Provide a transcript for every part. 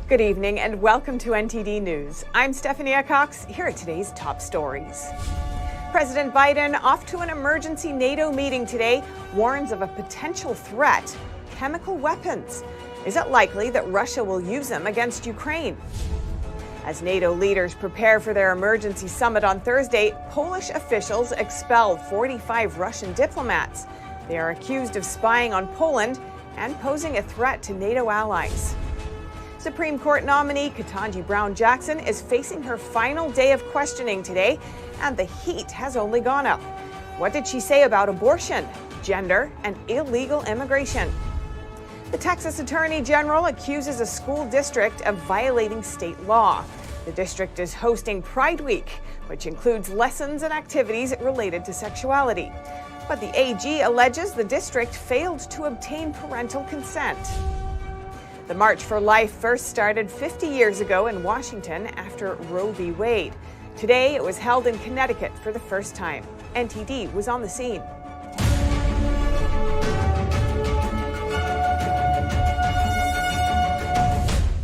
Good evening and welcome to NTD News. I'm Stephanie Cox. Here are today's top stories. President Biden off to an emergency NATO meeting today, warns of a potential threat, chemical weapons. Is it likely that Russia will use them against Ukraine? As NATO leaders prepare for their emergency summit on Thursday, Polish officials expel 45 Russian diplomats. They are accused of spying on Poland and posing a threat to NATO allies. Supreme Court nominee Ketanji Brown Jackson is facing her final day of questioning today, and the heat has only gone up. What did she say about abortion, gender, and illegal immigration? The Texas Attorney General accuses a school district of violating state law. The district is hosting Pride Week, which includes lessons and activities related to sexuality. But the AG alleges the district failed to obtain parental consent. The March for Life first started 50 years ago in Washington after Roe v. Wade. Today, it was held in Connecticut for the first time. NTD was on the scene.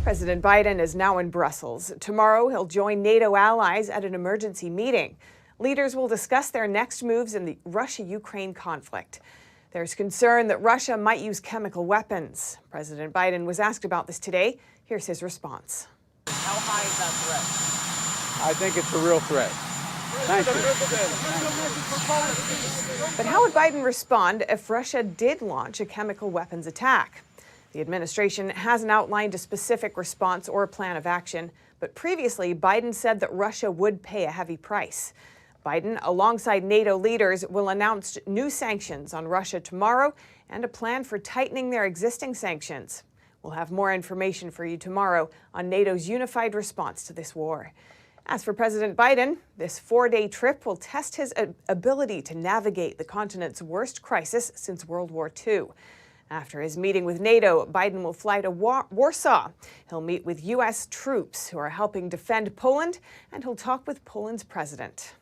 President Biden is now in Brussels. Tomorrow, he'll join NATO allies at an emergency meeting. Leaders will discuss their next moves in the Russia-Ukraine conflict. There's concern that Russia might use chemical weapons. President Biden was asked about this today. Here's his response. How high is that threat? I think it's a real threat. Thank you. But how would Biden respond if Russia did launch a chemical weapons attack? The administration hasn't outlined a specific response or plan of action, but previously Biden said that Russia would pay a heavy price. Biden, alongside NATO leaders, will announce new sanctions on Russia tomorrow and a plan for tightening their existing sanctions. We'll have more information for you tomorrow on NATO's unified response to this war. As for President Biden, this 4-day trip will test his ability to navigate the continent's worst crisis since World War II. After his meeting with NATO, Biden will fly to Warsaw. He'll meet with U.S. troops who are helping defend Poland, and he'll talk with Poland's president.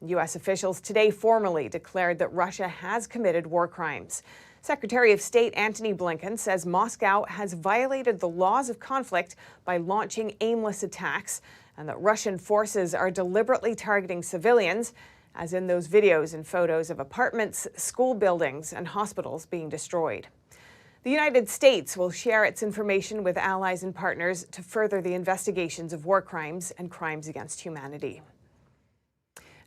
U.S. officials today formally declared that Russia has committed war crimes. Secretary of State Antony Blinken says Moscow has violated the laws of conflict by launching aimless attacks, and that Russian forces are deliberately targeting civilians, as in those videos and photos of apartments, school buildings, and hospitals being destroyed. The United States will share its information with allies and partners to further the investigations of war crimes and crimes against humanity.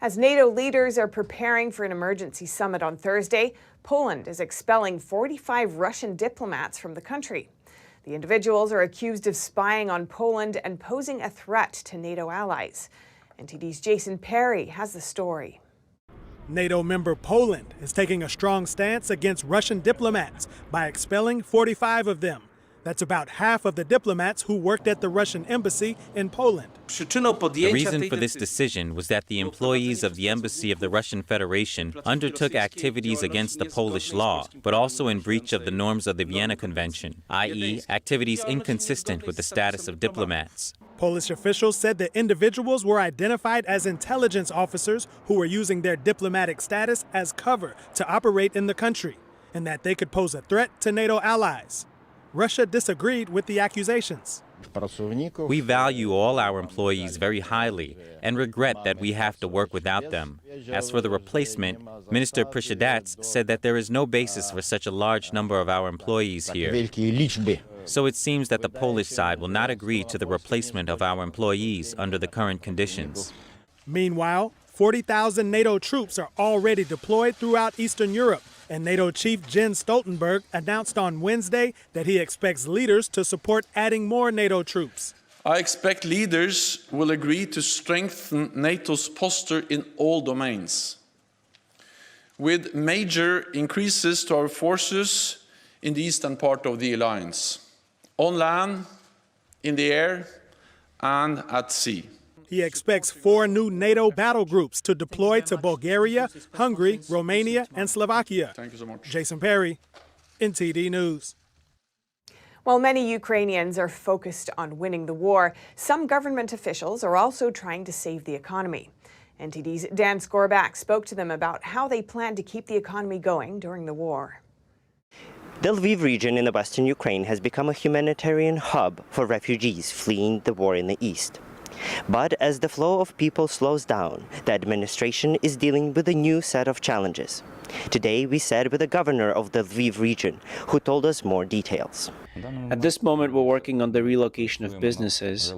As NATO leaders are preparing for an emergency summit on Thursday, Poland is expelling 45 Russian diplomats from the country. The individuals are accused of spying on Poland and posing a threat to NATO allies. NTD's Jason Perry has the story. NATO member Poland is taking a strong stance against Russian diplomats by expelling 45 of them. That's about half of the diplomats who worked at the Russian embassy in Poland. The reason for this decision was that the employees of the Embassy of the Russian Federation undertook activities against the Polish law, but also in breach of the norms of the Vienna Convention, i.e., activities inconsistent with the status of diplomats. Polish officials said the individuals were identified as intelligence officers who were using their diplomatic status as cover to operate in the country, and that they could pose a threat to NATO allies. Russia disagreed with the accusations. We value all our employees very highly and regret that we have to work without them. As for the replacement, Minister Przyszedats said that there is no basis for such a large number of our employees here. So it seems that the Polish side will not agree to the replacement of our employees under the current conditions. Meanwhile, 40,000 NATO troops are already deployed throughout Eastern Europe, and NATO Chief Jens Stoltenberg announced on Wednesday that he expects leaders to support adding more NATO troops. I expect leaders will agree to strengthen NATO's posture in all domains, with major increases to our forces in the eastern part of the alliance, on land, in the air, and at sea. He expects 4 new NATO battle groups to deploy to Bulgaria, Hungary, Romania, and Slovakia. Thank you so much. Jason Perry, NTD News. While many Ukrainians are focused on winning the war, some government officials are also trying to save the economy. NTD's Dan Skorback spoke to them about how they plan to keep the economy going during the war. The Lviv region in the western Ukraine has become a humanitarian hub for refugees fleeing the war in the east. But as the flow of people slows down, the administration is dealing with a new set of challenges. Today, we sat with the governor of the Lviv region, who told us more details. At this moment, we're working on the relocation of businesses.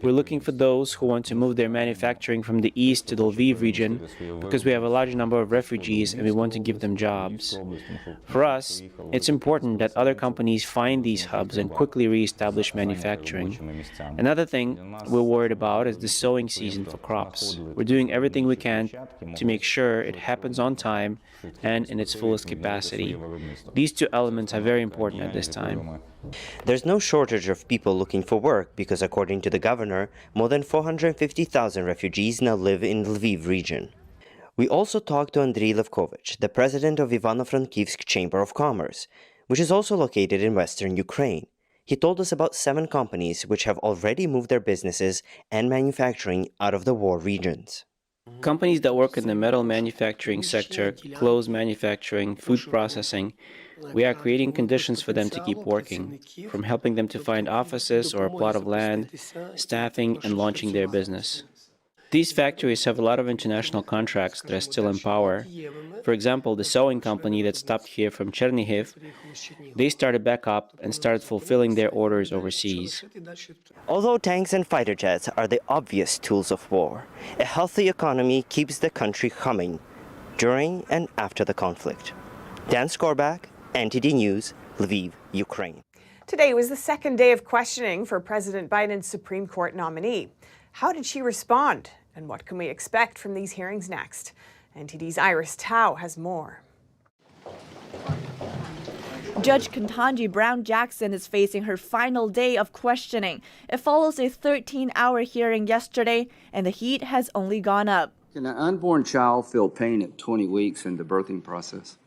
We're looking for those who want to move their manufacturing from the east to the Lviv region because we have a large number of refugees and we want to give them jobs. For us, it's important that other companies find these hubs and quickly reestablish manufacturing. Another thing we're worried about is the sowing season for crops. We're doing everything we can to make sure it happens on time and in its fullest capacity. These two elements are very important at this time. There's no shortage of people looking for work because, according to the governor, more than 450,000 refugees now live in the Lviv region. We also talked to Andriy Levkovich, the president of Ivano-Frankivsk Chamber of Commerce, which is also located in western Ukraine. He told us about 7 companies which have already moved their businesses and manufacturing out of the war regions. Companies that work in the metal manufacturing sector, clothes manufacturing, food processing, we are creating conditions for them to keep working, from helping them to find offices or a plot of land, staffing, and launching their business. These factories have a lot of international contracts that are still in power. For example, the sewing company that stopped here from Chernihiv, they started back up and started fulfilling their orders overseas. Although tanks and fighter jets are the obvious tools of war, a healthy economy keeps the country humming during and after the conflict. Dan Skorback, NTD News, Lviv, Ukraine. Today was the second day of questioning for President Biden's Supreme Court nominee. How did she respond? And what can we expect from these hearings next? NTD's Iris Tao has more. Judge Ketanji Brown Jackson is facing her final day of questioning. It follows a 13-hour hearing yesterday, and the heat has only gone up. Can an unborn child feel pain at 20 weeks in the birthing process?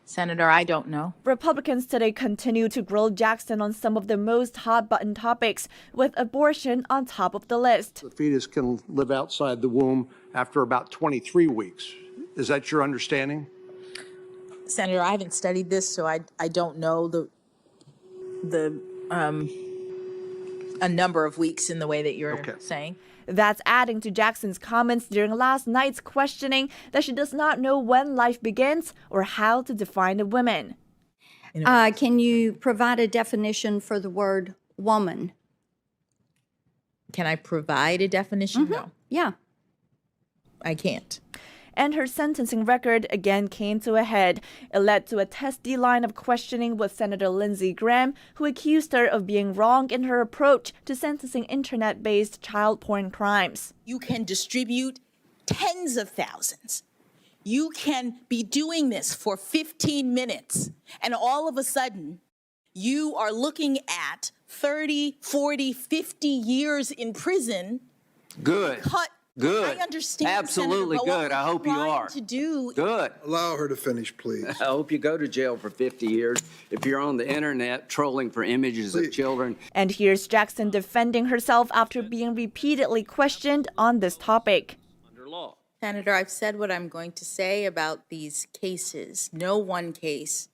Senator, I don't know. Republicans today continue to grill Jackson on some of the most hot-button topics, with abortion on top of the list. The fetus can live outside the womb after about 23 weeks. Is that your understanding? Senator, I haven't studied this, so I don't know a number of weeks in the way that you're saying. That's adding to Jackson's comments during last night's questioning that she does not know when life begins or how to define a woman. Can you provide a definition for the word woman? Can I provide a definition? No. Yeah. I can't. And her sentencing record again came to a head. It led to a testy line of questioning with Senator Lindsey Graham, who accused her of being wrong in her approach to sentencing internet-based child porn crimes. You can distribute tens of thousands. You can be doing this for 15 minutes, and all of a sudden, you are looking at 30, 40, 50 years in prison. Good. Good. I understand. Absolutely Senator, good. I hope you are. To do. Good. Allow her to finish, please. I hope you go to jail for 50 years if you're on the internet trolling for images of children. And here's Jackson defending herself after being repeatedly questioned on this topic. Under law. Senator, I've said what I'm going to say about these cases. No one case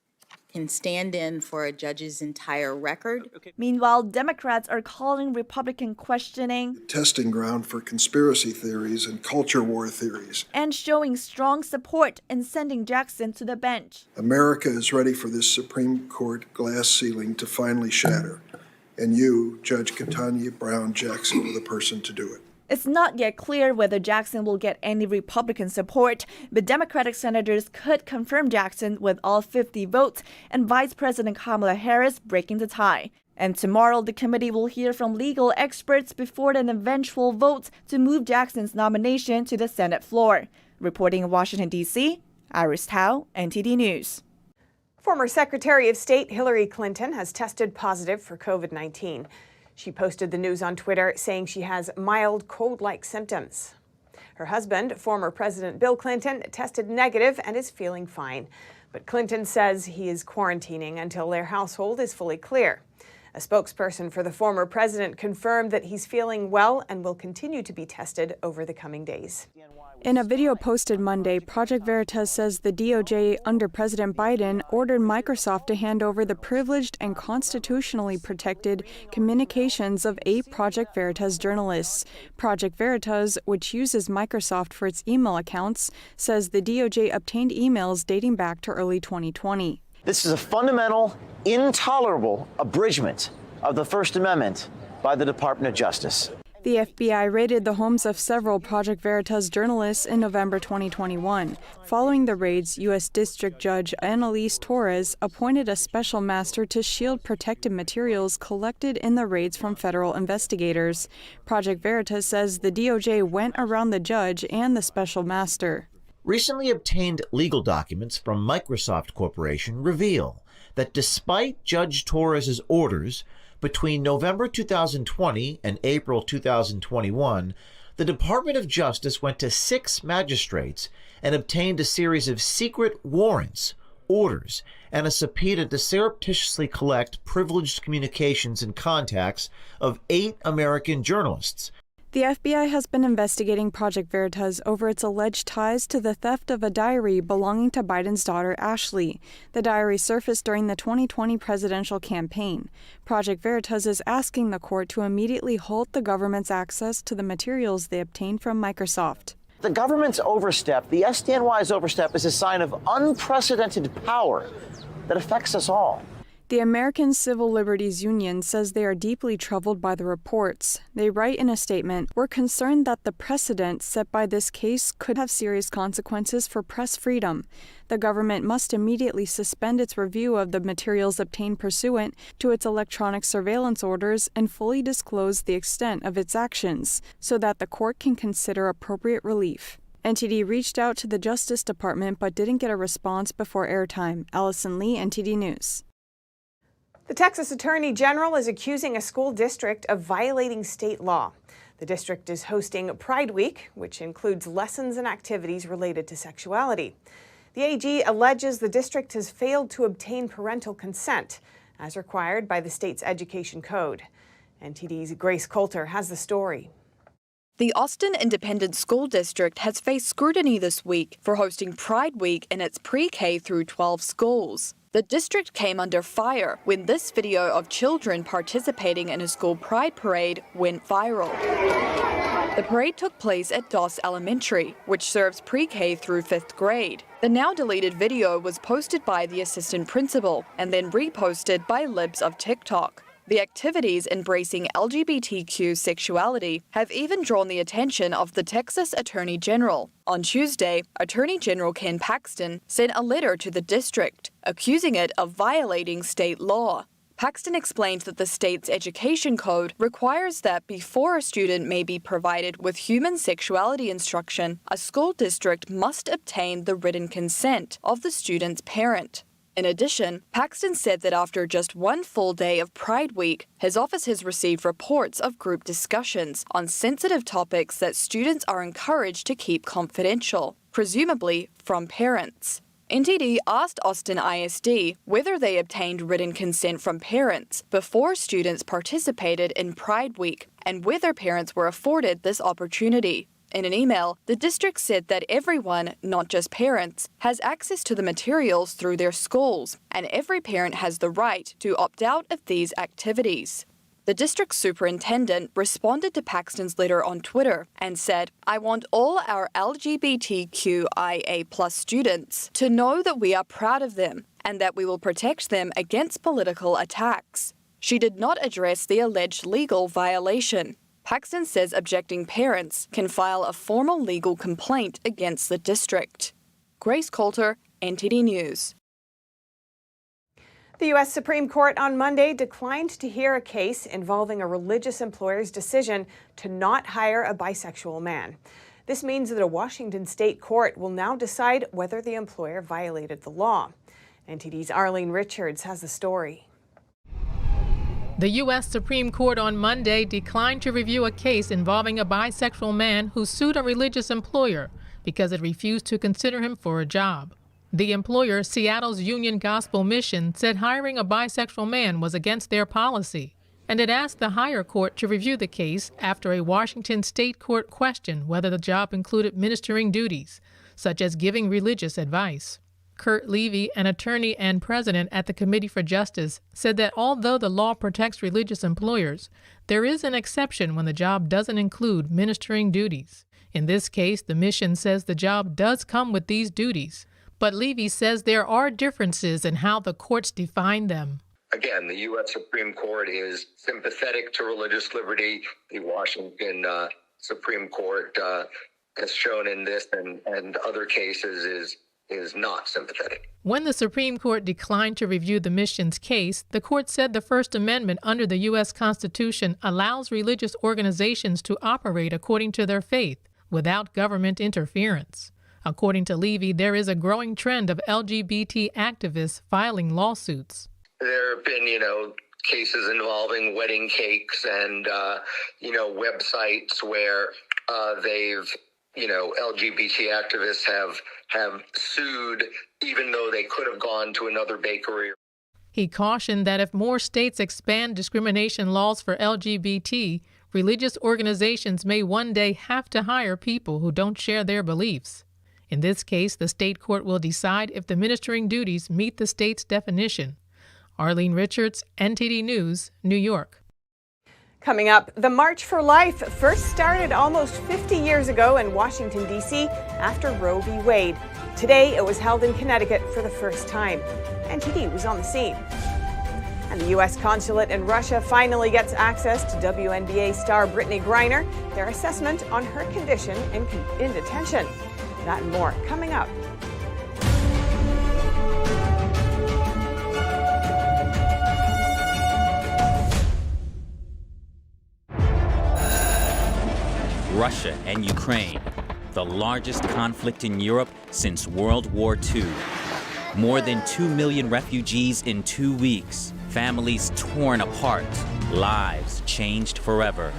can stand in for a judge's entire record. Meanwhile, Democrats are calling Republican questioning Testing ground for conspiracy theories and culture war theories. and showing strong support in sending Jackson to the bench. America is ready for this Supreme Court glass ceiling to finally shatter. And you, Judge Ketanji Brown Jackson, are the person to do it. It's not yet clear whether Jackson will get any Republican support, but Democratic senators could confirm Jackson with all 50 votes and Vice President Kamala Harris breaking the tie. And tomorrow, the committee will hear from legal experts before an eventual vote to move Jackson's nomination to the Senate floor. Reporting in Washington, D.C., Iris Tao, NTD News. Former Secretary of State Hillary Clinton has tested positive for COVID-19. She posted the news on Twitter saying she has mild cold-like symptoms. Her husband, former President Bill Clinton, tested negative and is feeling fine. But Clinton says he is quarantining until their household is fully clear. A spokesperson for the former president confirmed that he's feeling well and will continue to be tested over the coming days. In a video posted Monday, Project Veritas says the DOJ under President Biden ordered Microsoft to hand over the privileged and constitutionally protected communications of 8 Project Veritas journalists. Project Veritas, which uses Microsoft for its email accounts, says the DOJ obtained emails dating back to early 2020. This is a fundamental, intolerable abridgment of the First Amendment by the Department of Justice. The FBI raided the homes of several Project Veritas journalists in November 2021. Following the raids, U.S. District Judge Annalise Torres appointed a special master to shield protected materials collected in the raids from federal investigators. Project Veritas says the DOJ went around the judge and the special master. Recently obtained legal documents from Microsoft Corporation reveal that despite Judge Torres' orders, between November 2020 and April 2021, the Department of Justice went to 6 magistrates and obtained a series of secret warrants, orders, and a subpoena to surreptitiously collect privileged communications and contacts of 8 American journalists. The FBI has been investigating Project Veritas over its alleged ties to the theft of a diary belonging to Biden's daughter, Ashleigh. The diary surfaced during the 2020 presidential campaign. Project Veritas is asking the court to immediately halt the government's access to the materials they obtained from Microsoft. The government's overstep, the SDNY's overstep, is a sign of unprecedented power that affects us all. The American Civil Liberties Union says they are deeply troubled by the reports. They write in a statement, "We're concerned that the precedent set by this case could have serious consequences for press freedom. The government must immediately suspend its review of the materials obtained pursuant to its electronic surveillance orders and fully disclose the extent of its actions, so that the court can consider appropriate relief." NTD reached out to the Justice Department but didn't get a response before airtime. Allison Lee, NTD News. The Texas Attorney General is accusing a school district of violating state law. The district is hosting Pride Week, which includes lessons and activities related to sexuality. The AG alleges the district has failed to obtain parental consent, as required by the state's education code. NTD's Grace Coulter has the story. The Austin Independent School District has faced scrutiny this week for hosting Pride Week in its pre-K through 12 schools. The district came under fire when this video of children participating in a school pride parade went viral. The parade took place at Doss Elementary, which serves pre-K through 5th grade. The now deleted video was posted by the assistant principal and then reposted by libs of TikTok. The activities embracing LGBTQ sexuality have even drawn the attention of the Texas Attorney General. On Tuesday, Attorney General Ken Paxton sent a letter to the district, accusing it of violating state law. Paxton explained that the state's education code requires that before a student may be provided with human sexuality instruction, a school district must obtain the written consent of the student's parent. In addition, Paxton said that after just one full day of Pride Week, his office has received reports of group discussions on sensitive topics that students are encouraged to keep confidential, presumably from parents. NTD asked Austin ISD whether they obtained written consent from parents before students participated in Pride Week and whether parents were afforded this opportunity. In an email, the district said that everyone, not just parents, has access to the materials through their schools, and every parent has the right to opt out of these activities. The district superintendent responded to Paxton's letter on Twitter and said, "I want all our LGBTQIA+ students to know that we are proud of them and that we will protect them against political attacks." She did not address the alleged legal violation. Paxton says objecting parents can file a formal legal complaint against the district. Grace Coulter, NTD News. The U.S. Supreme Court on Monday declined to hear a case involving a religious employer's decision to not hire a bisexual man. This means that a Washington state court will now decide whether the employer violated the law. NTD's Arlene Richards has the story. The U.S. Supreme Court on Monday declined to review a case involving a bisexual man who sued a religious employer because it refused to consider him for a job. The employer, Seattle's Union Gospel Mission, said hiring a bisexual man was against their policy, and it asked the higher court to review the case after a Washington state court questioned whether the job included ministering duties, such as giving religious advice. Kurt Levy, an attorney and president at the Committee for Justice, said that although the law protects religious employers, there is an exception when the job doesn't include ministering duties. In this case, the mission says the job does come with these duties, but Levy says there are differences in how the courts define them. Again, the U.S. Supreme Court is sympathetic to religious liberty. The Washington Supreme Court has shown in this and other cases is not sympathetic. When the Supreme Court declined to review the mission's case, the court said the First Amendment under the U.S. Constitution allows religious organizations to operate according to their faith without government interference. According to Levy, there is a growing trend of LGBT activists filing lawsuits. There have been, cases involving wedding cakes and, websites where they've LGBT activists have sued even though they could have gone to another bakery. He cautioned that if more states expand discrimination laws for LGBT, religious organizations may one day have to hire people who don't share their beliefs. In this case, the state court will decide if the ministering duties meet the state's definition. Arlene Richards, NTD News, New York. Coming up, the March for Life first started almost 50 years ago in Washington, D.C. after Roe v. Wade. Today, it was held in Connecticut for the first time. NTD was on the scene. And the U.S. Consulate in Russia finally gets access to WNBA star Brittany Griner, their assessment on her condition in detention. That and more coming up. Russia and Ukraine, the largest conflict in Europe since World War II. More than 2 million refugees in 2 weeks, families torn apart, lives changed forever.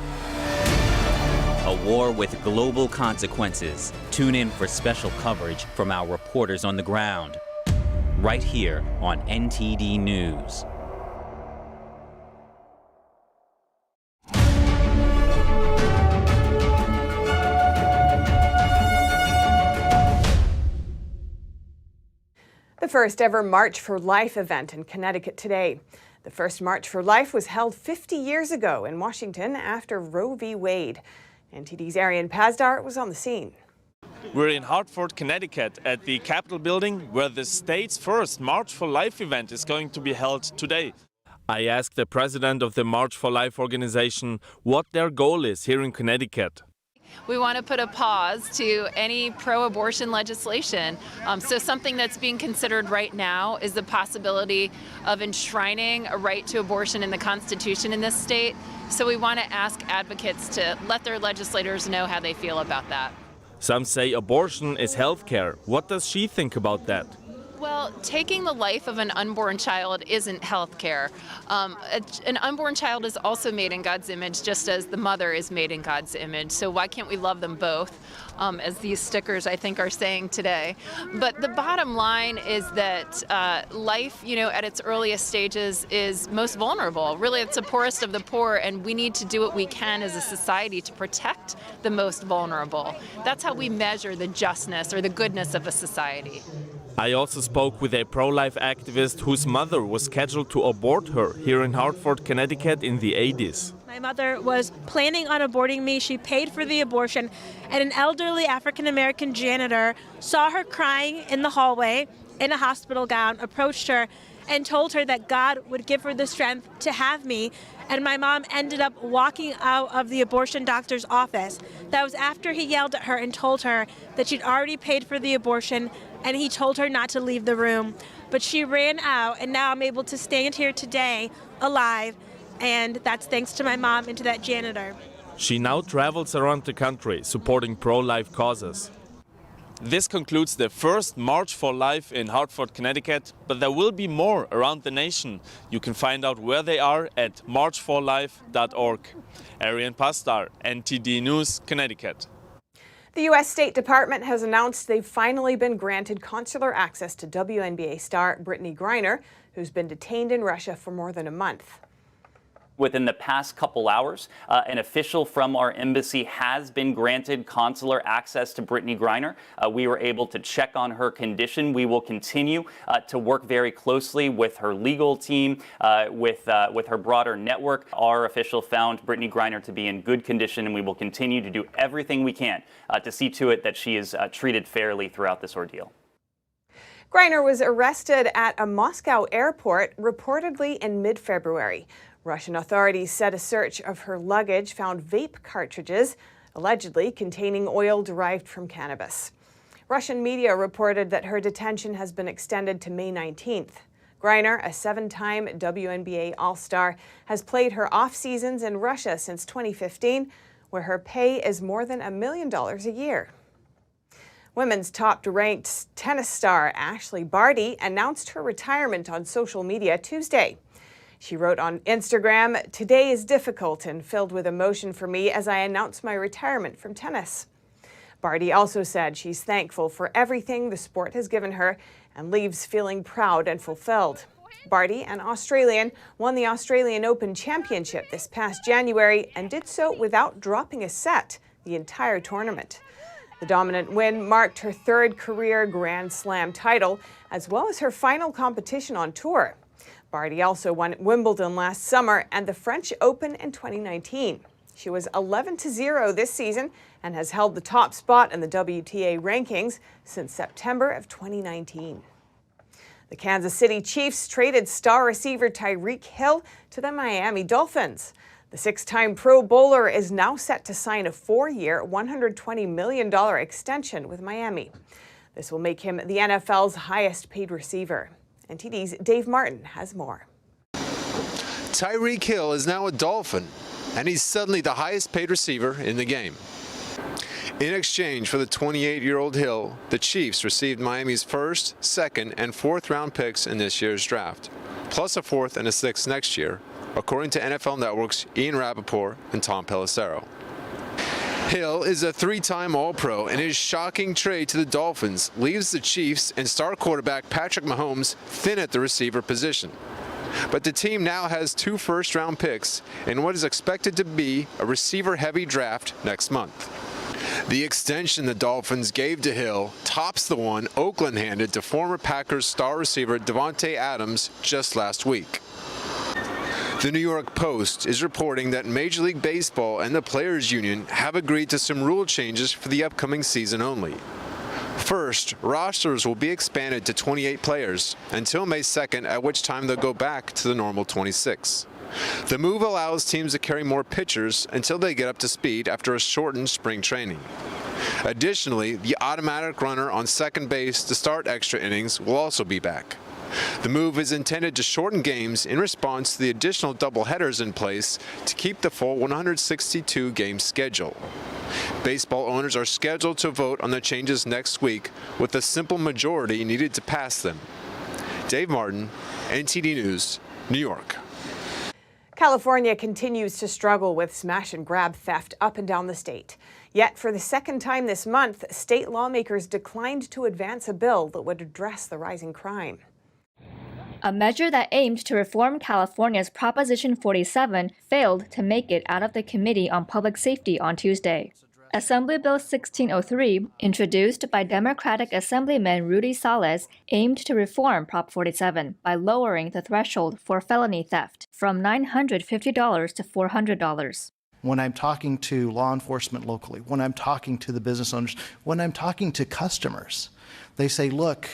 A war with global consequences. Tune in for special coverage from our reporters on the ground, right here on NTD News. The first ever March for Life event in Connecticut today. The first March for Life was held 50 years ago in Washington after Roe v. Wade. NTD's Arian Pazdar was on the scene. We're in Hartford, Connecticut at the Capitol building where the state's first March for Life event is going to be held today. I asked the president of the March for Life organization what their goal is here in Connecticut. We want to put a pause to any pro-abortion legislation. So something that's being considered right now is the possibility of enshrining a right to abortion in the Constitution in this state. So we want to ask advocates to let their legislators know how they feel about that. Some say abortion is health care. What does she think about that? Well, taking the life of an unborn child isn't health care. An unborn child is also made in God's image, just as the mother is made in God's image. So why can't we love them both, as these stickers, I think, are saying today? But the bottom line is that life, at its earliest stages is most vulnerable. Really, it's the poorest of the poor, and we need to do what we can as a society to protect the most vulnerable. That's how we measure the justness or the goodness of a society. I also spoke with a pro-life activist whose mother was scheduled to abort her here in Hartford, Connecticut in the 80s. My mother was planning on aborting me. She paid for the abortion, and an elderly African-American janitor saw her crying in the hallway in a hospital gown, approached her and told her that God would give her the strength to have me. And my mom ended up walking out of the abortion doctor's office. That was after he yelled at her and told her that she'd already paid for the abortion, and he told her not to leave the room. But she ran out, and now I'm able to stand here today alive, and that's thanks to my mom and to that janitor. She now travels around the country supporting pro-life causes. This concludes the first March for Life in Hartford, Connecticut, but there will be more around the nation. You can find out where they are at marchforlife.org. Arian Pastar, NTD News, Connecticut. The U.S. State Department has announced they've finally been granted consular access to WNBA star Brittany Griner, who's been detained in Russia for more than a month. Within the past couple hours, an official from our embassy has been granted consular access to Brittany Griner. We were able to check on her condition. We will continue to work very closely with her legal team, with her broader network. Our official found Brittany Griner to be in good condition, and we will continue to do everything we can to see to it that she is treated fairly throughout this ordeal. Griner was arrested at a Moscow airport, reportedly in mid-February. Russian authorities said a search of her luggage found vape cartridges, allegedly containing oil derived from cannabis. Russian media reported that her detention has been extended to May 19th. Griner, a 7-time WNBA All-Star, has played her off-seasons in Russia since 2015, where her pay is more than $1 million a year. Women's top-ranked tennis star Ashleigh Barty announced her retirement on social media Tuesday. She wrote on Instagram, "Today is difficult and filled with emotion for me as I announce my retirement from tennis." Barty also said she's thankful for everything the sport has given her and leaves feeling proud and fulfilled. Barty, an Australian, won the Australian Open Championship this past January and did so without dropping a set the entire tournament. The dominant win marked her 3rd career Grand Slam title, as well as her final competition on tour. Barty also won Wimbledon last summer and the French Open in 2019. She was 11-0 this season and has held the top spot in the WTA rankings since September of 2019. The Kansas City Chiefs traded star receiver Tyreek Hill to the Miami Dolphins. The 6-time Pro Bowler is now set to sign a 4-year, $120 million extension with Miami. This will make him the NFL's highest-paid receiver. NTD's Dave Martin has more. Tyreek Hill is now a Dolphin, and he's suddenly the highest-paid receiver in the game. In exchange for the 28-year-old Hill, the Chiefs received Miami's 1st, 2nd, and 4th-round picks in this year's draft, plus a 4th and a 6th next year, according to NFL Network's Ian Rappaport and Tom Pelissero. Hill is a 3-time All-Pro, and his shocking trade to the Dolphins leaves the Chiefs and star quarterback Patrick Mahomes thin at the receiver position. But the team now has 2 first-round picks in what is expected to be a receiver-heavy draft next month. The extension the Dolphins gave to Hill tops the one Oakland handed to former Packers star receiver Davante Adams just last week. The New York Post is reporting that Major League Baseball and the Players Union have agreed to some rule changes for the upcoming season only. First, rosters will be expanded to 28 players until May 2nd, at which time they'll go back to the normal 26. The move allows teams to carry more pitchers until they get up to speed after a shortened spring training. Additionally, the automatic runner on second base to start extra innings will also be back. The move is intended to shorten games in response to the additional doubleheaders in place to keep the full 162-game schedule. Baseball owners are scheduled to vote on the changes next week, with a simple majority needed to pass them. Dave Martin, NTD News, New York. California continues to struggle with smash-and-grab theft up and down the state. Yet, for the 2nd time this month, state lawmakers declined to advance a bill that would address the rising crime. A measure that aimed to reform California's Proposition 47 failed to make it out of the Committee on Public Safety on Tuesday. Assembly Bill 1603, introduced by Democratic Assemblyman Rudy Salas, aimed to reform Prop 47 by lowering the threshold for felony theft from $950 to $400. When I'm talking to law enforcement locally, when I'm talking to the business owners, when I'm talking to customers, they say, look,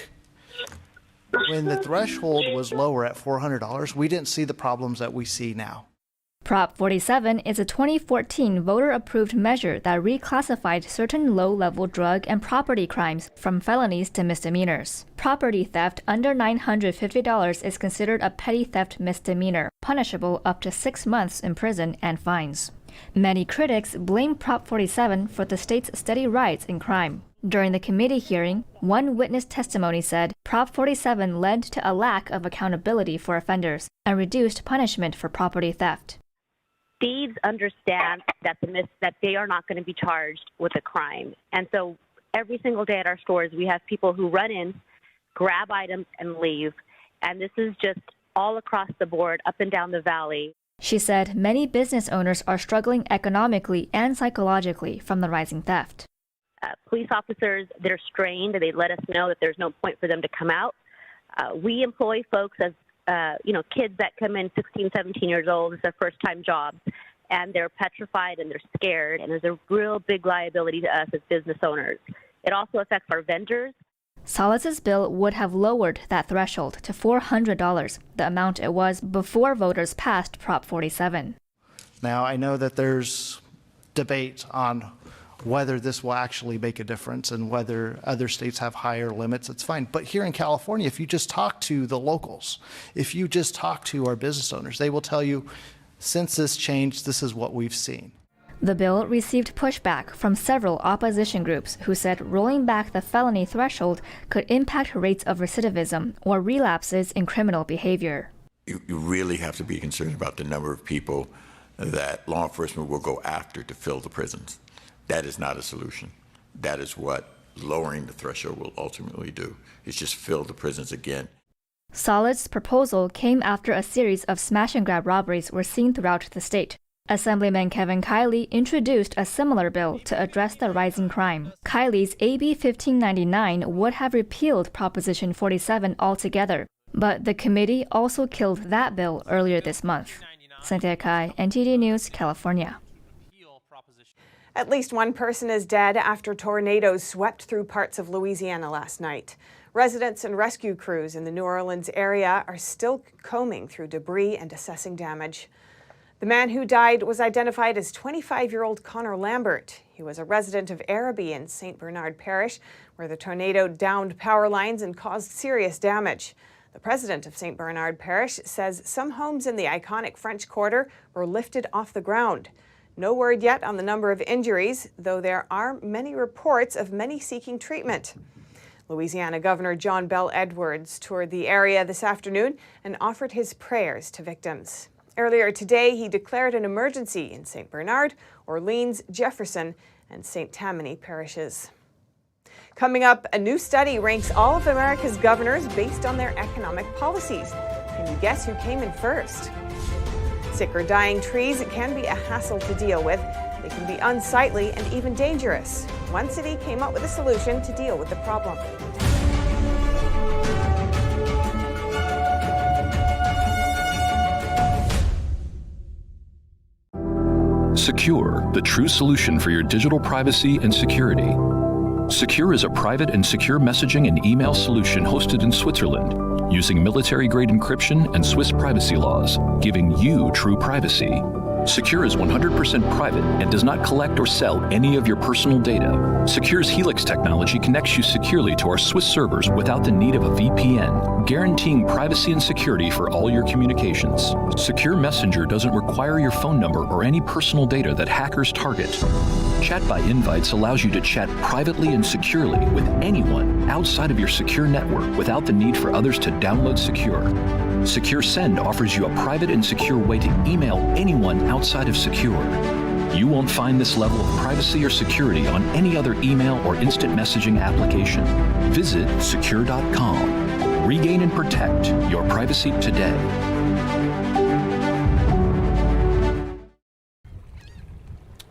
when the threshold was lower at $400, we didn't see the problems that we see now. Prop 47 is a 2014 voter-approved measure that reclassified certain low-level drug and property crimes from felonies to misdemeanors. Property theft under $950 is considered a petty theft misdemeanor, punishable up to 6 months in prison and fines. Many critics blame Prop 47 for the state's steady rise in crime. During the committee hearing, one witness testimony said Prop 47 led to a lack of accountability for offenders and reduced punishment for property theft. states understand that that they are not going to be charged with a crime. And so every single day at our stores, we have people who run in, grab items, and leave. And this is just all across the board, up and down the valley. She said many business owners are struggling economically and psychologically from the rising theft. Police officers, they're strained. They let us know that there's no point for them to come out. We employ folks as, kids that come in 16, 17 years old. It's their first-time jobs, and they're petrified and they're scared, and there's a real big liability to us as business owners. It also affects our vendors. Solid's bill would have lowered that threshold to $400, the amount it was before voters passed Prop 47. Now, I know that there's debate on whether this will actually make a difference and whether other states have higher limits. It's fine. But here in California, if you just talk to the locals, if you just talk to our business owners, they will tell you, since this changed, this is what we've seen. The bill received pushback from several opposition groups who said rolling back the felony threshold could impact rates of recidivism or relapses in criminal behavior. You really have to be concerned about the number of people that law enforcement will go after to fill the prisons. That is not a solution. That is what lowering the threshold will ultimately do, is just fill the prisons again. Solid's proposal came after a series of smash-and-grab robberies were seen throughout the state. Assemblyman Kevin Kiley introduced a similar bill to address the rising crime. Kiley's AB 1599 would have repealed Proposition 47 altogether, but the committee also killed that bill earlier this month. Cynthia Kai, NTD News, California. At least one person is dead after tornadoes swept through parts of Louisiana last night. Residents and rescue crews in the New Orleans area are still combing through debris and assessing damage. The man who died was identified as 25-year-old Connor Lambert. He was a resident of Araby in St. Bernard Parish, where the tornado downed power lines and caused serious damage. The president of St. Bernard Parish says some homes in the iconic French Quarter were lifted off the ground. No word yet on the number of injuries, though there are many reports of many seeking treatment. Louisiana Governor John Bell Edwards toured the area this afternoon and offered his prayers to victims. Earlier today, he declared an emergency in St. Bernard, Orleans, Jefferson, and St. Tammany parishes. Coming up, a new study ranks all of America's governors based on their economic policies. Can you guess who came in first? Sick or dying trees can be a hassle to deal with. They can be unsightly and even dangerous. One city came up with a solution to deal with the problem. Secure, the true solution for your digital privacy and security. Secure is a private and secure messaging and email solution hosted in Switzerland, using military-grade encryption and Swiss privacy laws, giving you true privacy. Secure is 100% private and does not collect or sell any of your personal data. Secure's Helix technology connects you securely to our Swiss servers without the need of a VPN, guaranteeing privacy and security for all your communications. Secure Messenger doesn't require your phone number or any personal data that hackers target. Chat by Invites allows you to chat privately and securely with anyone outside of your secure network without the need for others to download Secure. Secure Send offers you a private and secure way to email anyone outside of Secure. You won't find this level of privacy or security on any other email or instant messaging application. Visit secure.com. Regain and protect your privacy today.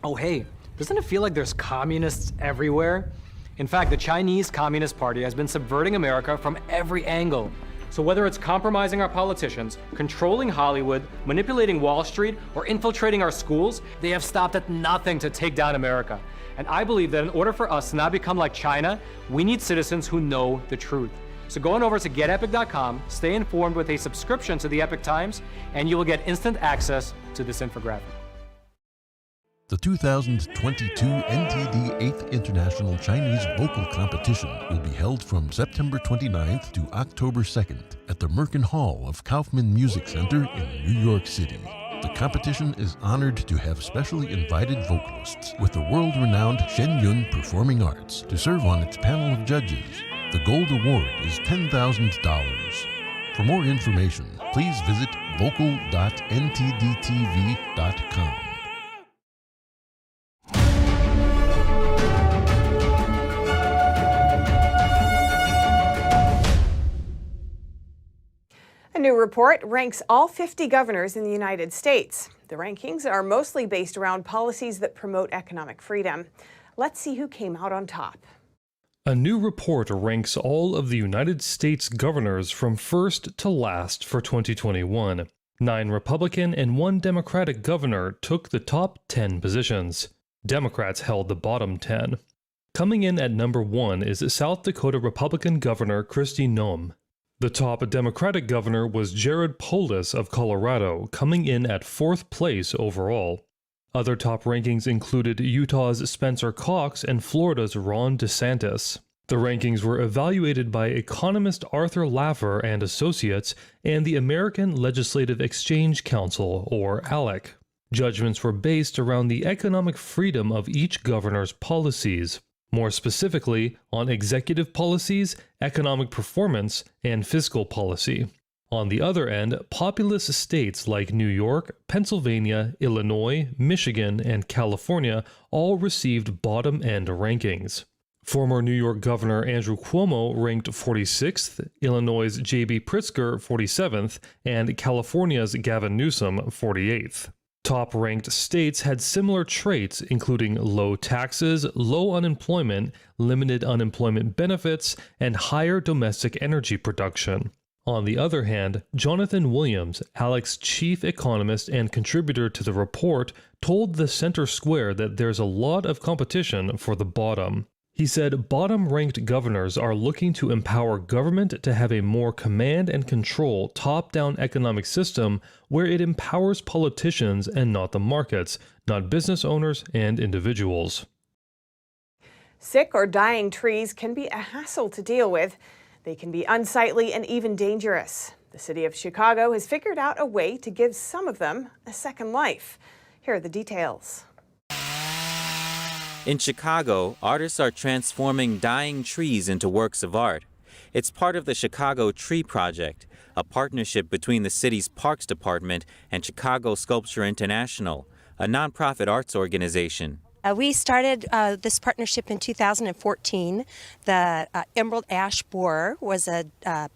Oh, hey, doesn't it feel like there's communists everywhere? In fact, the Chinese Communist Party has been subverting America from every angle. So whether it's compromising our politicians, controlling Hollywood, manipulating Wall Street, or infiltrating our schools, they have stopped at nothing to take down America. And I believe that in order for us to not become like China, we need citizens who know the truth. So go on over to getepic.com, stay informed with a subscription to the Epic Times, and you will get instant access to this infographic. The 2022 NTD 8th International Chinese Vocal Competition will be held from September 29th to October 2nd at the Merkin Hall of Kaufman Music Center in New York City. The competition is honored to have specially invited vocalists with the world-renowned Shen Yun Performing Arts to serve on its panel of judges. The Gold Award is $10,000. For more information, please visit vocal.ntdtv.com. A new report ranks all 50 governors in the United States. The rankings are mostly based around policies that promote economic freedom. Let's see who came out on top. A new report ranks all of the United States governors from first to last for 2021. 9 Republican and 1 Democratic governor took the top 10 positions. Democrats held the bottom 10. Coming in at number 1 is South Dakota Republican Governor Kristi Noem. The top Democratic governor was Jared Polis of Colorado, coming in at 4th place overall. Other top rankings included Utah's Spencer Cox and Florida's Ron DeSantis. The rankings were evaluated by economist Arthur Laffer and Associates and the American Legislative Exchange Council, or ALEC. Judgments were based around the economic freedom of each governor's policies. More specifically, on executive policies, economic performance, and fiscal policy. On the other end, populous states like New York, Pennsylvania, Illinois, Michigan, and California all received bottom-end rankings. Former New York Governor Andrew Cuomo ranked 46th, Illinois' J.B. Pritzker 47th, and California's Gavin Newsom 48th. Top-ranked states had similar traits, including low taxes, low unemployment, limited unemployment benefits, and higher domestic energy production. On the other hand, Jonathan Williams, ALEC's chief economist and contributor to the report, told the Center Square that there's a lot of competition for the bottom. He said bottom-ranked governors are looking to empower government to have a more command and control top-down economic system where it empowers politicians and not the markets, not business owners and individuals. Sick or dying trees can be a hassle to deal with. They can be unsightly and even dangerous. The city of Chicago has figured out a way to give some of them a second life. Here are the details. In Chicago, artists are transforming dying trees into works of art. It's part of the Chicago Tree Project, a partnership between the city's Parks Department and Chicago Sculpture International, a nonprofit arts organization. We started this partnership in 2014. The emerald ash borer was a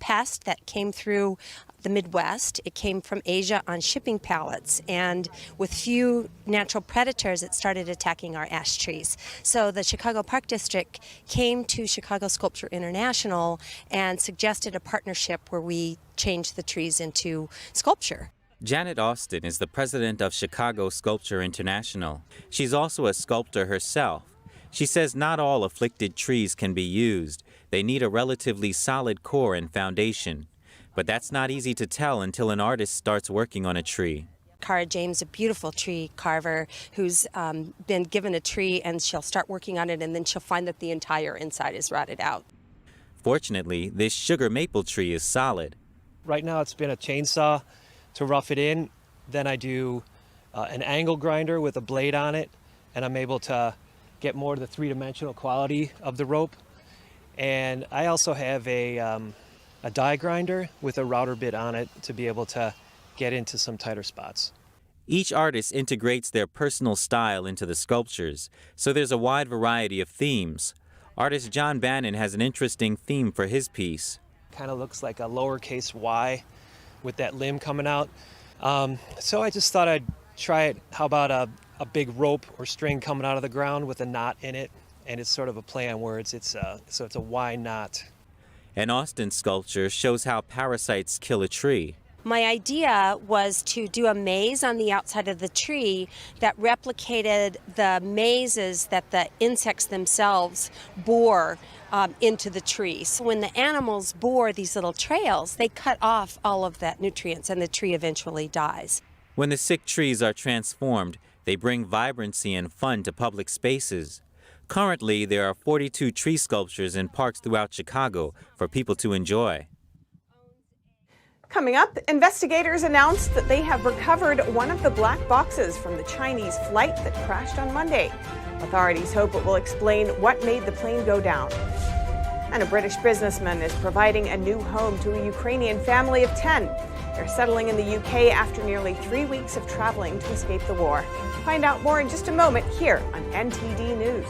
pest that came through the Midwest. It came from Asia on shipping pallets, and with few natural predators, it started attacking our ash trees. So the Chicago Park District came to Chicago Sculpture International and suggested a partnership where we changed the trees into sculpture. Janet Austin is the president of Chicago Sculpture International. She's also a sculptor herself. She says not all afflicted trees can be used. They need a relatively solid core and foundation. But that's not easy to tell until an artist starts working on a tree. Cara James, a beautiful tree carver who's been given a tree, and she'll start working on it, and then she'll find that the entire inside is rotted out. Fortunately, this sugar maple tree is solid. Right now it's been a chainsaw to rough it in. Then I do an angle grinder with a blade on it, and I'm able to get more of the three-dimensional quality of the rope. And I also have a die grinder with a router bit on it to be able to get into some tighter spots. Each artist integrates their personal style into the sculptures, so there's a wide variety of themes. Artist John Bannon has an interesting theme for his piece. Kind of looks like a lowercase Y with that limb coming out. So I just thought I'd try it. How about a big rope or string coming out of the ground with a knot in it? And it's sort of a play on words. So it's a Y knot. An Austin sculpture shows how parasites kill a tree. My idea was to do a maze on the outside of the tree that replicated the mazes that the insects themselves bore into the tree. So when the animals bore these little trails, they cut off all of that nutrients, and the tree eventually dies. When the sick trees are transformed, they bring vibrancy and fun to public spaces. Currently, there are 42 tree sculptures in parks throughout Chicago for people to enjoy. Coming up, investigators announced that they have recovered one of the black boxes from the Chinese flight that crashed on Monday. Authorities hope it will explain what made the plane go down. And a British businessman is providing a new home to a Ukrainian family of 10. They're settling in the UK after nearly 3 weeks of traveling to escape the war. Find out more in just a moment here on NTD News.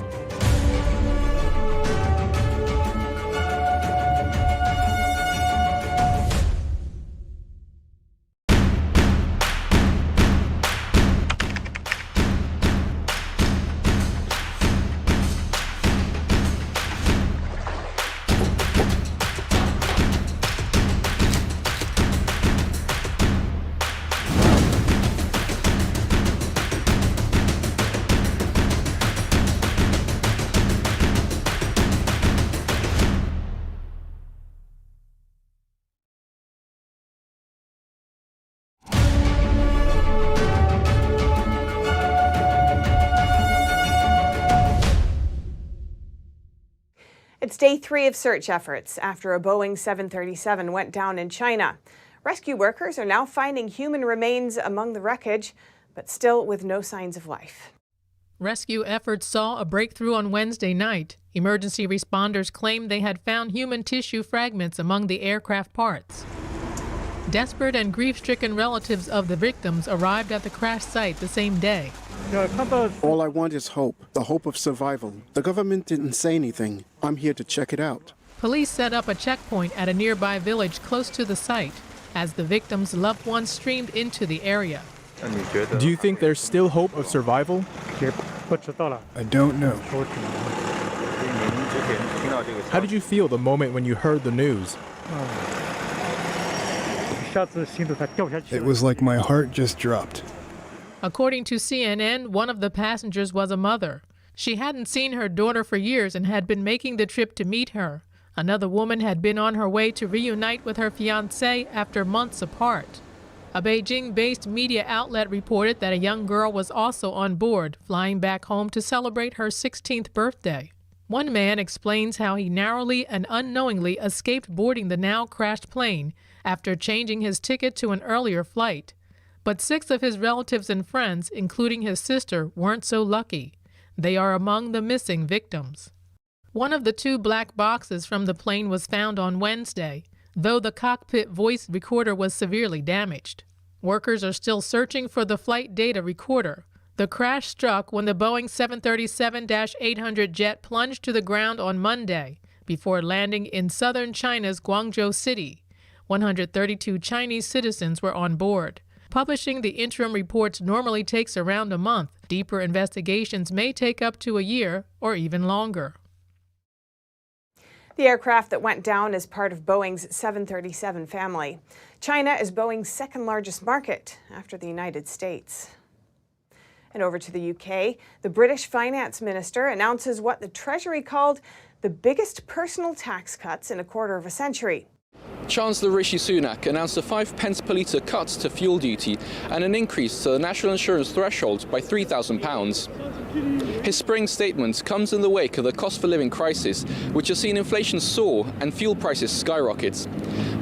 It's day 3 of search efforts after a Boeing 737 went down in China. Rescue workers are now finding human remains among the wreckage, but still with no signs of life. Rescue efforts saw a breakthrough on Wednesday night. Emergency responders claimed they had found human tissue fragments among the aircraft parts. Desperate and grief-stricken relatives of the victims arrived at the crash site the same day. All I want is hope, the hope of survival. The government didn't say anything. I'm here to check it out. Police set up a checkpoint at a nearby village close to the site as the victims' loved ones streamed into the area. Do you think there's still hope of survival? I don't know. How did you feel the moment when you heard the news? It was like my heart just dropped. According to CNN, one of the passengers was a mother. She hadn't seen her daughter for years and had been making the trip to meet her. Another woman had been on her way to reunite with her fiancé after months apart. A Beijing-based media outlet reported that a young girl was also on board, flying back home to celebrate her 16th birthday. One man explains how he narrowly and unknowingly escaped boarding the now-crashed plane after changing his ticket to an earlier flight. But 6 of his relatives and friends, including his sister, weren't so lucky. They are among the missing victims. One of the 2 black boxes from the plane was found on Wednesday, though the cockpit voice recorder was severely damaged. Workers are still searching for the flight data recorder. The crash struck when the Boeing 737-800 jet plunged to the ground on Monday before landing in southern China's Guangzhou city. 132 Chinese citizens were on board. Publishing the interim reports normally takes around a month. Deeper investigations may take up to a year or even longer. The aircraft that went down is part of Boeing's 737 family. China is Boeing's second largest market after the United States. And over to the UK, the British finance minister announces what the Treasury called the biggest personal tax cuts in a quarter of a century. Chancellor Rishi Sunak announced a 5 pence per litre cut to fuel duty and an increase to the national insurance threshold by £3,000. His spring statement comes in the wake of the cost of living crisis, which has seen inflation soar and fuel prices skyrocket.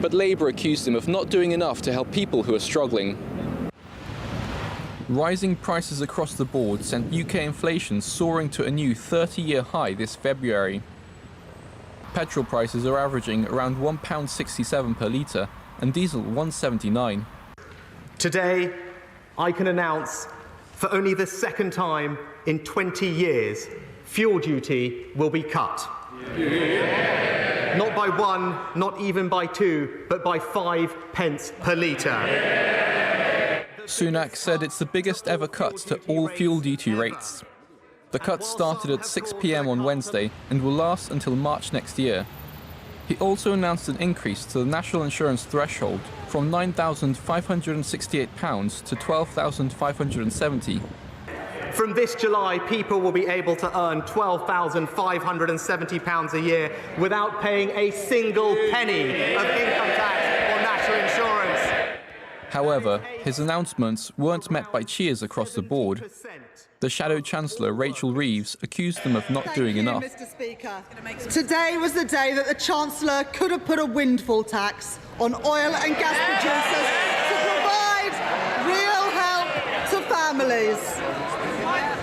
But Labour accused him of not doing enough to help people who are struggling. Rising prices across the board sent UK inflation soaring to a new 30-year high this February. Petrol prices are averaging around £1.67 per litre and diesel £1.79. Today, I can announce, for only the second time in 20 years, fuel duty will be cut. Yeah. Not by 1, not even by 2, but by 5 pence per litre. Yeah. Sunak said it's the biggest ever cut to all fuel duty rates. The cut started at 6 p.m. on Wednesday and will last until March next year. He also announced an increase to the national insurance threshold from £9,568 to £12,570. From this July, people will be able to earn £12,570 a year without paying a single penny of income tax or national insurance. However, his announcements weren't met by cheers across the board. The Shadow Chancellor, Rachel Reeves, accused them of not doing enough. Mr. Speaker. Today was the day that the Chancellor could have put a windfall tax on oil and gas producers to provide real help to families.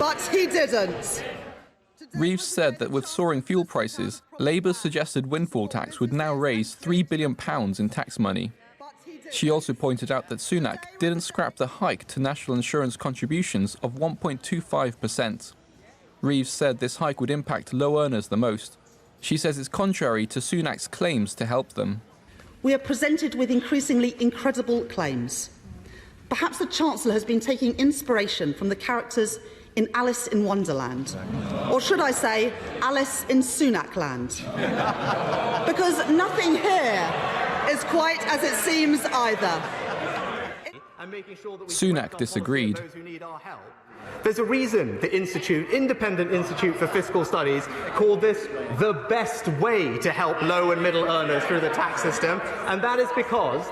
But he didn't. Reeves said that with soaring fuel prices, Labour's suggested windfall tax would now raise £3 billion in tax money. She also pointed out that Sunak didn't scrap the hike to national insurance contributions of 1.25%. Reeves said this hike would impact low earners the most. She says it's contrary to Sunak's claims to help them. We are presented with increasingly incredible claims. Perhaps the Chancellor has been taking inspiration from the characters in Alice in Wonderland. Or should I say, Alice in Sunakland? Because nothing here is quite as it seems either. Sunak disagreed. There's a reason the Independent Institute for Fiscal Studies called this the best way to help low and middle earners through the tax system, and that is because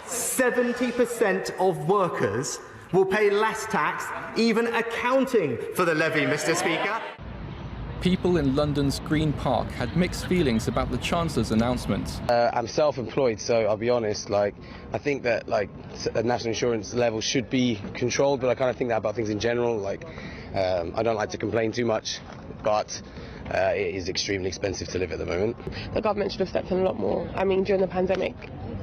70% of workers will pay less tax, even accounting for the levy, Mr. Speaker. People in London's Green Park had mixed feelings about the Chancellor's announcement. I'm self-employed, so I'll be honest, I think that a national insurance level should be controlled, but I kind of think that about things in general. I don't like to complain too much, but it is extremely expensive to live at the moment. The government should have stepped in a lot more. I mean, during the pandemic,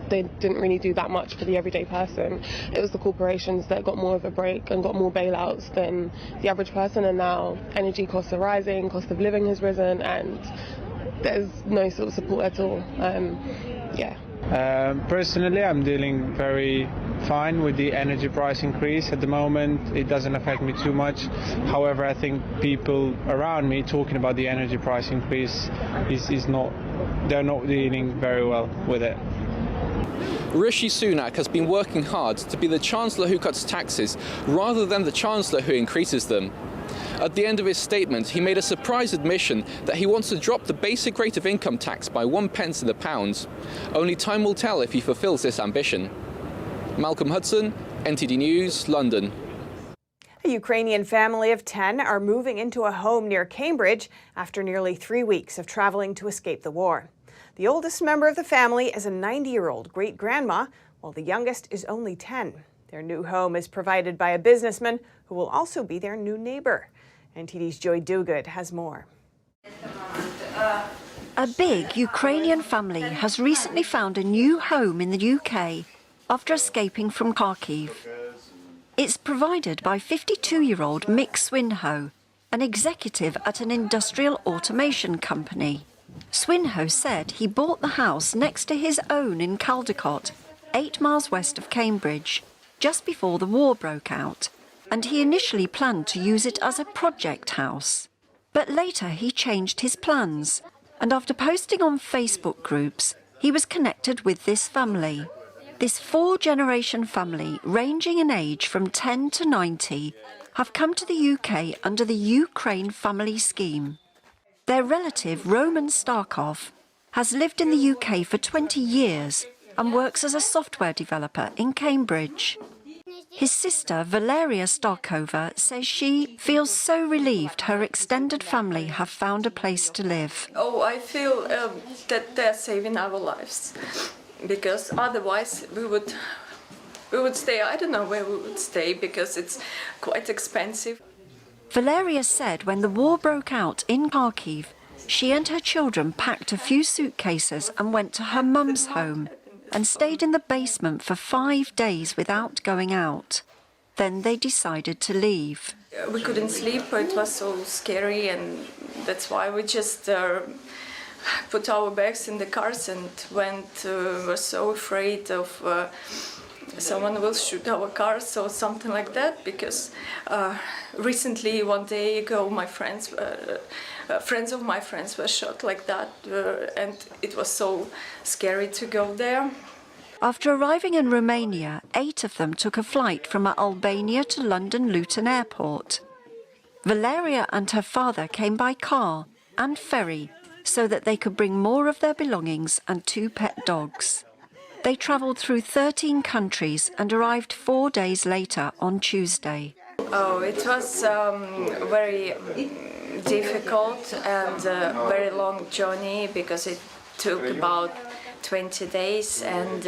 they didn't really do that much for the everyday person. It was the corporations that got more of a break and got more bailouts than the average person, and now energy costs are rising, cost of living has risen, and there's no sort of support at all. Personally, I'm dealing very fine with the energy price increase at the moment. It doesn't affect me too much. However, I think people around me talking about the energy price increase they're not dealing very well with it. Rishi Sunak has been working hard to be the Chancellor who cuts taxes rather than the Chancellor who increases them. At the end of his statement, he made a surprise admission that he wants to drop the basic rate of income tax by 1 pence in the pound. Only time will tell if he fulfills this ambition. Malcolm Hudson, NTD News, London. A Ukrainian family of 10 are moving into a home near Cambridge after nearly 3 weeks of traveling to escape the war. The oldest member of the family is a 90-year-old great-grandma, while the youngest is only 10. Their new home is provided by a businessman who will also be their new neighbor. NTD's Joy Duguid has more. A big Ukrainian family has recently found a new home in the UK after escaping from Kharkiv. It's provided by 52-year-old Mick Swinhoe, an executive at an industrial automation company. Swinhoe said he bought the house next to his own in Caldecott, 8 miles west of Cambridge, just before the war broke out, and he initially planned to use it as a project house. But later he changed his plans, and after posting on Facebook groups, he was connected with this family. This 4-generation family, ranging in age from 10 to 90, have come to the UK under the Ukraine Family Scheme. Their relative, Roman Starkov, has lived in the UK for 20 years and works as a software developer in Cambridge. His sister, Valeria Starkova, says she feels so relieved her extended family have found a place to live. Oh, I feel that they're saving our lives, because otherwise we would stay. I don't know where we would stay because it's quite expensive. Valeria said when the war broke out in Kharkiv, she and her children packed a few suitcases and went to her mum's home and stayed in the basement for 5 days without going out. Then they decided to leave. We couldn't sleep, it was so scary, and that's why we just put our bags in the cars and went. Were so afraid of someone will shoot our cars or something like that, because recently, one day ago, my friends of my friends were shot like that, and it was so scary to go there. After arriving in Romania, 8 of them took a flight from Albania to London Luton Airport. Valeria and her father came by car and ferry so that they could bring more of their belongings and 2 pet dogs. They travelled through 13 countries and arrived 4 days later on Tuesday. Oh, it was very difficult and very long journey, because it took about 20 days, and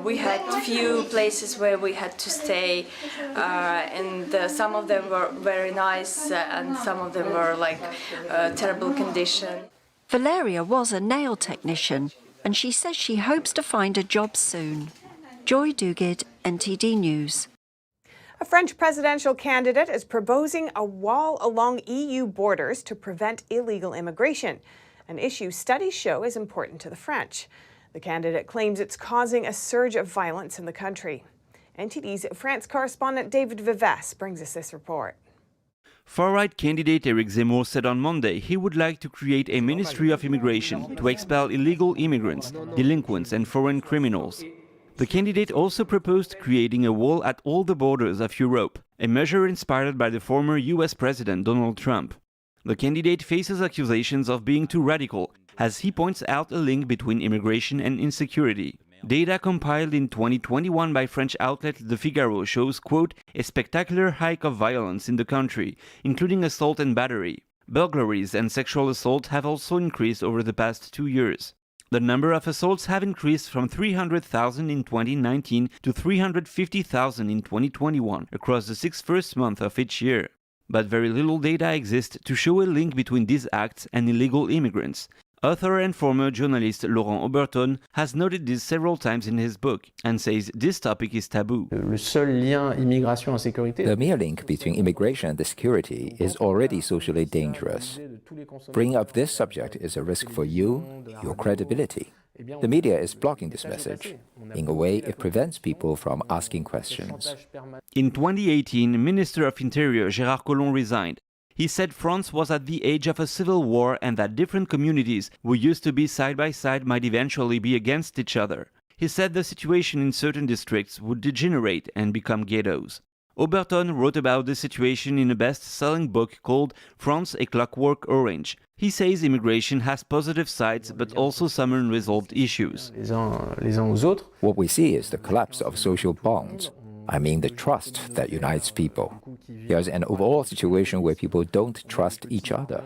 we had few places where we had to stay, and some of them were very nice, and some of them were like terrible condition. Valeria was a nail technician, and she says she hopes to find a job soon. Joy Duguid, NTD News. A French presidential candidate is proposing a wall along EU borders to prevent illegal immigration, an issue studies show is important to the French. The candidate claims it's causing a surge of violence in the country. NTD's France correspondent David Vives brings us this report. Far-right candidate Éric Zemmour said on Monday he would like to create a Ministry of Immigration to expel illegal immigrants, delinquents and foreign criminals. The candidate also proposed creating a wall at all the borders of Europe, a measure inspired by the former US President Donald Trump. The candidate faces accusations of being too radical, as he points out a link between immigration and insecurity. Data compiled in 2021 by French outlet Le Figaro shows, quote, a spectacular hike of violence in the country, including assault and battery. Burglaries and sexual assault have also increased over the past 2 years. The number of assaults have increased from 300,000 in 2019 to 350,000 in 2021 across the 6 first months of each year. But very little data exists to show a link between these acts and illegal immigrants. Author and former journalist Laurent Oberton has noted this several times in his book and says this topic is taboo. The mere link between immigration and security is already socially dangerous. Bringing up this subject is a risk for you, your credibility. The media is blocking this message. In a way, it prevents people from asking questions. In 2018, Minister of Interior Gérard Collomb resigned. He said France was at the edge of a civil war and that different communities who used to be side by side might eventually be against each other. He said the situation in certain districts would degenerate and become ghettos. Oberton wrote about the situation in a best-selling book called France a Clockwork Orange. He says immigration has positive sides but also some unresolved issues. What we see is the collapse of social bonds. I mean the trust that unites people. There's an overall situation where people don't trust each other.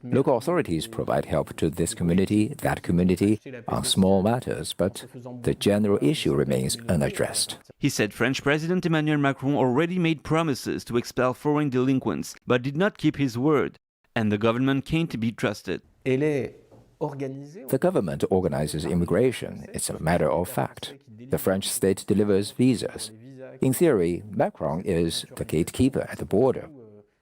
Local authorities provide help to this community, that community, on small matters, but the general issue remains unaddressed. He said French President Emmanuel Macron already made promises to expel foreign delinquents, but did not keep his word, and the government can't be trusted. The government organizes immigration. It's a matter of fact. The French state delivers visas. In theory, Macron is the gatekeeper at the border.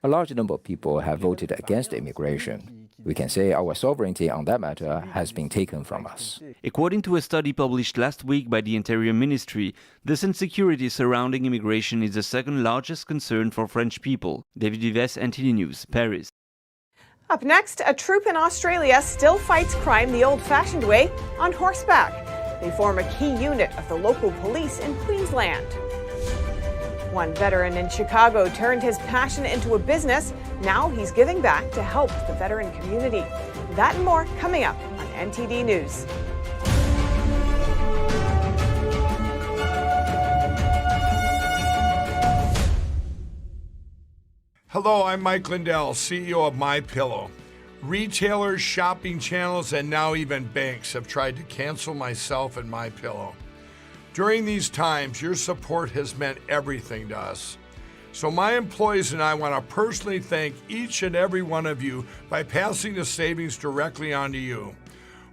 A large number of people have voted against immigration. We can say our sovereignty on that matter has been taken from us. According to a study published last week by the Interior Ministry, this insecurity surrounding immigration is the second largest concern for French people. David Vives, NTD News, Paris. Up next, a troop in Australia still fights crime the old-fashioned way, on horseback. They form a key unit of the local police in Queensland. One veteran in Chicago turned his passion into a business. Now he's giving back to help the veteran community. That and more coming up on NTD News. Hello, I'm Mike Lindell, CEO of MyPillow. Retailers, shopping channels, and now even banks have tried to cancel myself and MyPillow. During these times, your support has meant everything to us. So my employees and I want to personally thank each and every one of you by passing the savings directly on to you.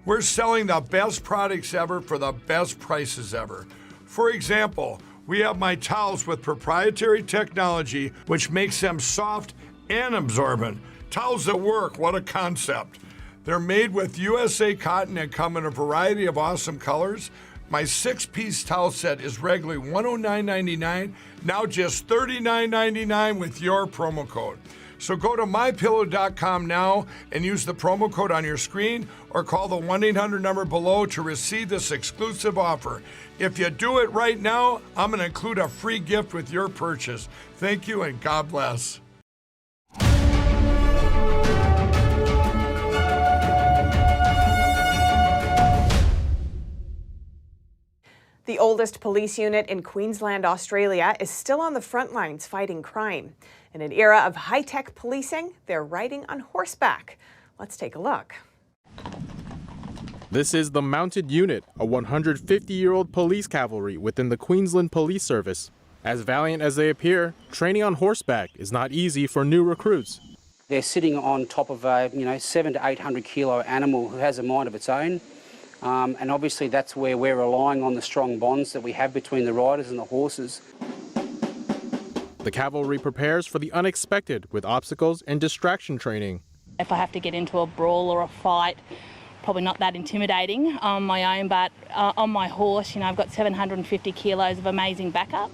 We're selling the best products ever for the best prices ever. For example, we have my towels with proprietary technology, which makes them soft and absorbent. Towels that work, what a concept. They're made with USA cotton and come in a variety of awesome colors. My 6-piece towel set is regularly $109.99, now just $39.99 with your promo code. So go to mypillow.com now and use the promo code on your screen or call the 1-800 number below to receive this exclusive offer. If you do it right now, I'm going to include a free gift with your purchase. Thank you and God bless. The oldest police unit in Queensland, Australia, is still on the front lines fighting crime. In an era of high-tech policing, they're riding on horseback. Let's take a look. This is the Mounted Unit, a 150-year-old police cavalry within the Queensland Police Service. As valiant as they appear, training on horseback is not easy for new recruits. They're sitting on top of a 700 to 800 kilo animal who has a mind of its own. And obviously that's where we're relying on the strong bonds that we have between the riders and the horses. The cavalry prepares for the unexpected with obstacles and distraction training. If I have to get into a brawl or a fight, probably not that intimidating on my own, but on my horse, I've got 750 kilos of amazing backup.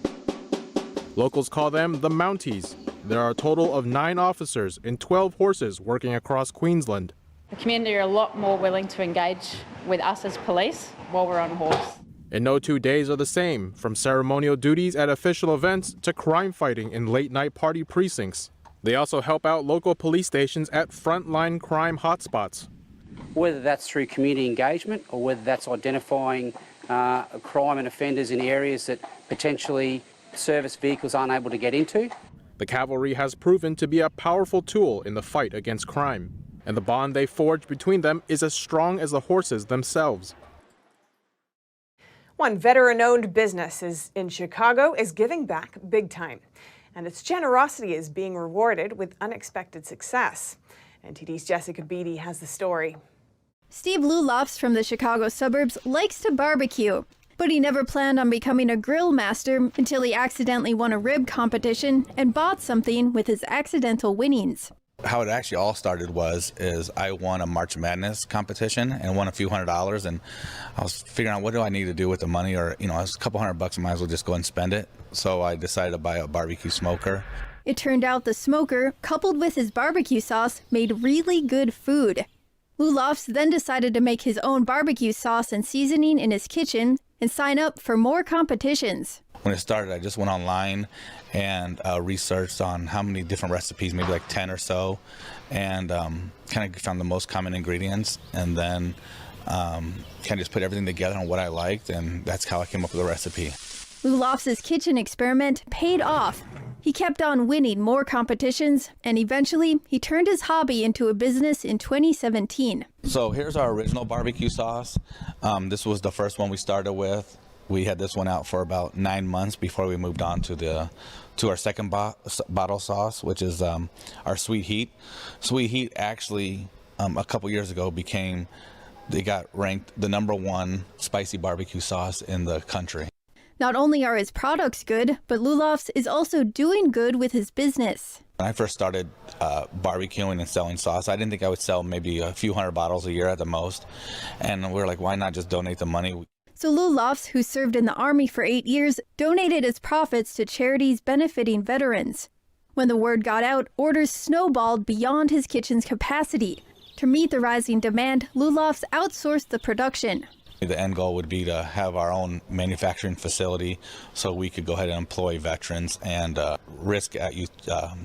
Locals call them the Mounties. There are a total of 9 officers and 12 horses working across Queensland. The community are a lot more willing to engage with us as police while we're on horse. And no 2 days are the same, from ceremonial duties at official events to crime fighting in late-night party precincts. They also help out local police stations at frontline crime hotspots. Whether that's through community engagement or whether that's identifying crime and offenders in areas that potentially service vehicles aren't able to get into. The cavalry has proven to be a powerful tool in the fight against crime, and the bond they forge between them is as strong as the horses themselves. One veteran-owned business in Chicago is giving back big time, and its generosity is being rewarded with unexpected success. NTD's Jessica Beatty has the story. Steve Lulofs from the Chicago suburbs likes to barbecue, but he never planned on becoming a grill master until he accidentally won a rib competition and bought something with his accidental winnings. How it actually all started is I won a March Madness competition and won a few $100s, and I was figuring out what do I need to do with the money, or it was a couple $100, I might as well just go and spend it. So I decided to buy a barbecue smoker. It turned out the smoker, coupled with his barbecue sauce, made really good food. Lulofs then decided to make his own barbecue sauce and seasoning in his kitchen and sign up for more competitions. When it started, I just went online and researched on how many different recipes, maybe like 10 or so, and kind of found the most common ingredients, and then kind of just put everything together on what I liked, and that's how I came up with the recipe. Lulofs' kitchen experiment paid off. He kept on winning more competitions, and eventually he turned his hobby into a business in 2017. So here's our original barbecue sauce. This was the first one we started with. We had this one out for about 9 months before we moved on to our second bottle sauce, which is our Sweet Heat. Sweet Heat actually, a couple years ago, they got ranked the #1 spicy barbecue sauce in the country. Not only are his products good, but Lulofs is also doing good with his business. When I first started barbecuing and selling sauce, I didn't think I would sell maybe a few hundred bottles a year at the most. And we were like, why not just donate the money? So Lulofs, who served in the Army for 8 years, donated his profits to charities benefiting veterans. When the word got out, orders snowballed beyond his kitchen's capacity. To meet the rising demand, Lulofs outsourced the production. The end goal would be to have our own manufacturing facility so we could go ahead and employ veterans and risk at youth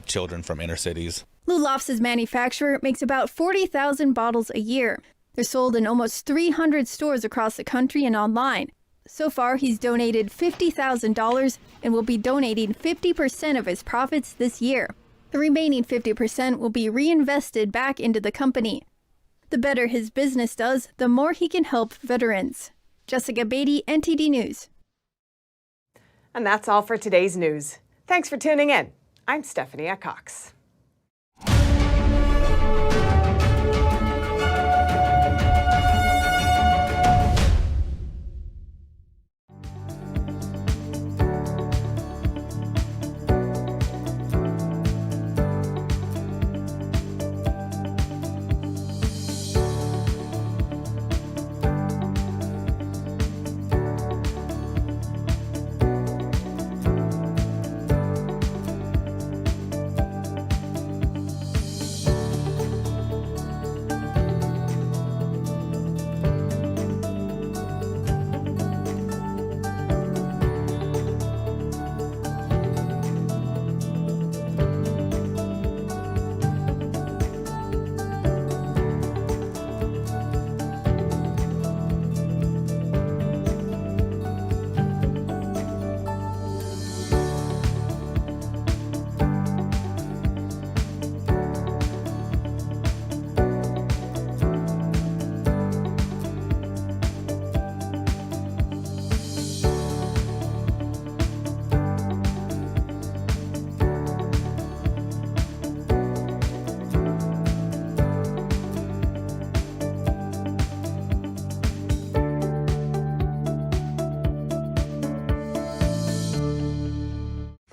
children from inner cities. Lulofs' manufacturer makes about 40,000 bottles a year. They're sold in almost 300 stores across the country and online. So far, he's donated $50,000 and will be donating 50% of his profits this year. The remaining 50% will be reinvested back into the company. The better his business does, the more he can help veterans. Jessica Beatty, NTD News. And that's all for today's news. Thanks for tuning in. I'm Stephanie Cox.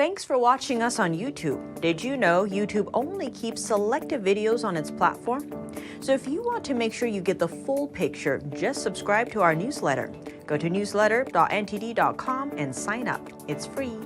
Thanks for watching us on YouTube. Did you know YouTube only keeps selective videos on its platform? So if you want to make sure you get the full picture, just subscribe to our newsletter. Go to newsletter.ntd.com and sign up. It's free.